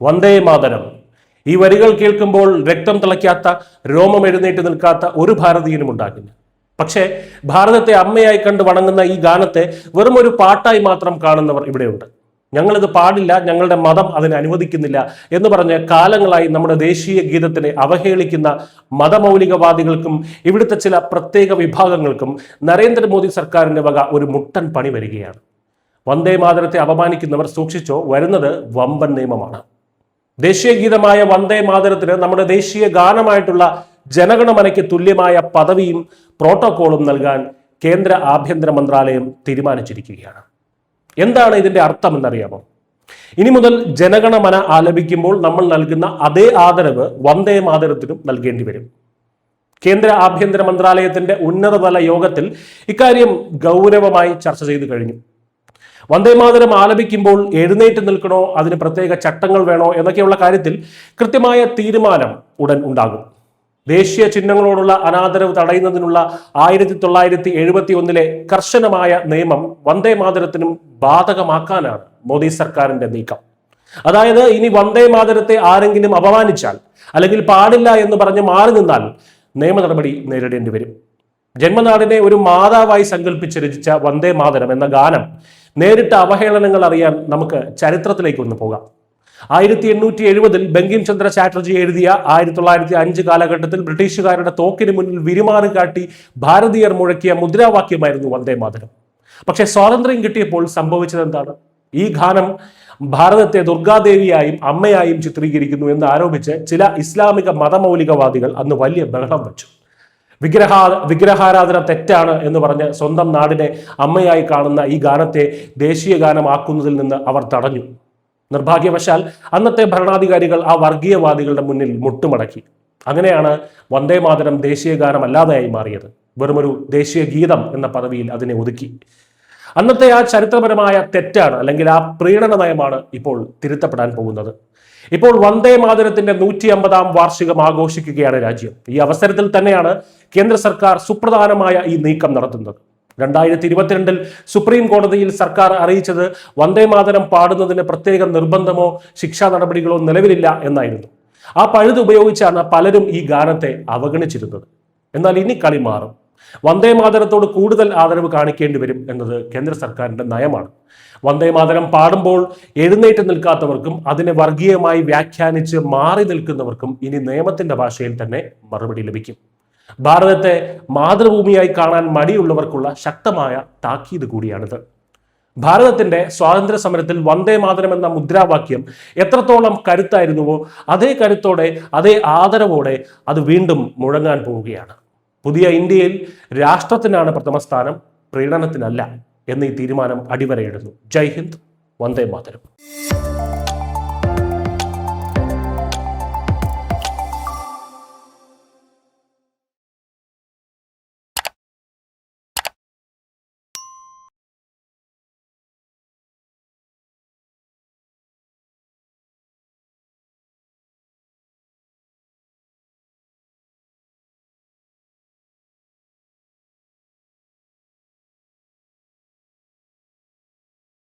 വന്ദേ മാതരം. ഈ വരികൾ കേൾക്കുമ്പോൾ രക്തം തിളയ്ക്കാത്ത, രോമം എഴുന്നേറ്റ് നിൽക്കാത്ത ഒരു ഭാരതീയനും ഉണ്ടാകില്ല. പക്ഷേ ഭാരതത്തെ അമ്മയായി കണ്ട് വണങ്ങുന്ന ഈ ഗാനത്തെ വെറും ഒരു പാട്ടായി മാത്രം കാണുന്നവർ ഇവിടെയുണ്ട്. ഞങ്ങളിത് പാടില്ല, ഞങ്ങളുടെ മതം അതിനെ അനുവദിക്കുന്നില്ല എന്ന് പറഞ്ഞ് കാലങ്ങളായി നമ്മുടെ ദേശീയ ഗീതത്തിനെ അവഹേളിക്കുന്ന മതമൗലികവാദികൾക്കും ഇവിടുത്തെ ചില പ്രത്യേക വിഭാഗങ്ങൾക്കും നരേന്ദ്രമോദി സർക്കാരിന്റെ വക ഒരു മുട്ടൻ പണി വരികയാണ്. വന്ദേ മാതരത്തെ അപമാനിക്കുന്നവർ സൂക്ഷിച്ചോ, വരുന്നത് വമ്പൻ നിയമമാണ്. ദേശീയ ഗീതമായ വന്ദേ മാതരത്തിന് നമ്മുടെ ദേശീയ ഗാനമായിട്ടുള്ള ജനഗണമനയ്ക്ക് തുല്യമായ പദവിയും പ്രോട്ടോകോളും നൽകാൻ കേന്ദ്ര ആഭ്യന്തര മന്ത്രാലയം തീരുമാനിച്ചിരിക്കുകയാണ്. എന്താണ് ഇതിന്റെ അർത്ഥം എന്നറിയാമോ? ഇനി മുതൽ ജനഗണമന ആലപിക്കുമ്പോൾ നമ്മൾ നൽകുന്ന അതേ ആദരവ് വന്ദേ മാതരത്തിനും നൽകേണ്ടി വരും. കേന്ദ്ര ആഭ്യന്തര മന്ത്രാലയത്തിന്റെ ഉന്നതതല യോഗത്തിൽ ഇക്കാര്യം ഗൗരവമായി ചർച്ച ചെയ്തു കഴിഞ്ഞു. വന്ദേ മാതരം ആലപിക്കുമ്പോൾ എഴുന്നേറ്റ് നിൽക്കണോ, അതിന് പ്രത്യേക ചട്ടങ്ങൾ വേണോ എന്നൊക്കെയുള്ള കാര്യത്തിൽ കൃത്യമായ തീരുമാനം ഉടൻ ഉണ്ടാകും. ദേശീയ ചിഹ്നങ്ങളോടുള്ള അനാദരവ് തടയുന്നതിനുള്ള 1971 കർശനമായ നിയമം വന്ദേ മാതരത്തിനും ബാധകമാക്കാനാണ് മോദി സർക്കാരിന്റെ നീക്കം. അതായത് ഇനി വന്ദേ മാതരത്തെ ആരെങ്കിലും അപമാനിച്ചാൽ അല്ലെങ്കിൽ പാടില്ല എന്ന് പറഞ്ഞ് മാറി നിന്നാൽ നിയമ നടപടി നേരിടേണ്ടി വരും. ജന്മനാടിനെ ഒരു മാതാവായി സങ്കല്പിച്ച് രചിച്ച വന്ദേ മാതരം എന്ന ഗാനം നേരിട്ട അവഹേളനങ്ങൾ അറിയാൻ നമുക്ക് ചരിത്രത്തിലേക്ക് ഒന്ന് പോകാം. 1870 ബങ്കിം ചന്ദ്ര ചാറ്റർജി എഴുതിയ 1905 കാലഘട്ടത്തിൽ ബ്രിട്ടീഷുകാരുടെ തോക്കിന് മുന്നിൽ വിരുമാറി കാട്ടി ഭാരതീയർ മുഴക്കിയ മുദ്രാവാക്യമായിരുന്നു വന്ദേ മാതരം. പക്ഷെ സ്വാതന്ത്ര്യം കിട്ടിയപ്പോൾ സംഭവിച്ചത് എന്താണ്? ഈ ഗാനം ഭാരതത്തെ ദുർഗാദേവിയായും അമ്മയായും ചിത്രീകരിക്കുന്നു എന്ന് ആരോപിച്ച് ചില ഇസ്ലാമിക മതമൗലികവാദികൾ അന്ന് വലിയ ബഹളം വെച്ചു. വിഗ്രഹാരാധന തെറ്റാണ് എന്ന് പറഞ്ഞ് സ്വന്തം നാടിനെ അമ്മയായി കാണുന്ന ഈ ഗാനത്തെ ദേശീയ ഗാനമാക്കുന്നതിൽ നിന്ന് അവർ തടഞ്ഞു. നിർഭാഗ്യവശാൽ അന്നത്തെ ഭരണാധികാരികൾ ആ വർഗീയവാദികളുടെ മുന്നിൽ മുട്ടുമടക്കി. അങ്ങനെയാണ് വന്ദേ മാതരം ദേശീയ ഗാനം അല്ലാതെയായി മാറിയത്. വെറുമൊരു ദേശീയ ഗീതം എന്ന പദവിയിൽ അതിനെ ഒതുക്കി. അന്നത്തെ ആ ചരിത്രപരമായ തെറ്റാണ്, അല്ലെങ്കിൽ ആ പ്രീണന നയമാണ് ഇപ്പോൾ തിരുത്തപ്പെടാൻ പോകുന്നത്. ഇപ്പോൾ വന്ദേ മാതരത്തിന്റെ 150ാം വാർഷികം ആഘോഷിക്കുകയാണ് രാജ്യം. ഈ അവസരത്തിൽ തന്നെയാണ് കേന്ദ്ര സർക്കാർ സുപ്രധാനമായ ഈ നീക്കം നടത്തുന്നത്. 2022 സുപ്രീം കോടതിയിൽ സർക്കാർ അറിയിച്ചത് വന്ദേ മാതരം പാടുന്നതിന് പ്രത്യേക നിർബന്ധമോ ശിക്ഷാ നടപടികളോ നിലവിലില്ല എന്നായിരുന്നു. ആ പഴുത് ഉപയോഗിച്ചാണ് പലരും ഈ ഗാനത്തെ അവഗണിച്ചിരുന്നത്. എന്നാൽ ഇനി കളി മാറും. വന്ദേ മാതരത്തോട് കൂടുതൽ ആദരവ് കാണിക്കേണ്ടി വരും എന്നത് കേന്ദ്ര സർക്കാരിന്റെ നയമാണ്. വന്ദേ മാതരം പാടുമ്പോൾ എഴുന്നേറ്റ് നിൽക്കാത്തവർക്കും അതിനെ വർഗീയമായി വ്യാഖ്യാനിച്ച് മാറി നിൽക്കുന്നവർക്കും ഇനി നിയമത്തിന്റെ ഭാഷയിൽ തന്നെ മറുപടി ലഭിക്കും. ഭാരതത്തെ മാതൃഭൂമിയായി കാണാൻ മടിയുള്ളവർക്കുള്ള ശക്തമായ താക്കീത് കൂടിയാണിത്. ഭാരതത്തിന്റെ സ്വാതന്ത്ര്യ സമരത്തിൽ വന്ദേ മാതരം എന്ന മുദ്രാവാക്യം എത്രത്തോളം കരുത്തായിരുന്നുവോ അതേ കരുത്തോടെ, അതേ ആദരവോടെ അത് വീണ്ടും മുഴങ്ങാൻ പോവുകയാണ്. പുതിയ ഇന്ത്യയിൽ രാഷ്ട്രത്തിനാണ് പ്രഥമ സ്ഥാനം, പ്രീണനത്തിനല്ല എന്ന ഈ തീരുമാനം അടിവരയിടുന്നു. ജയ് ഹിന്ദ്, വന്ദേ മാതരം.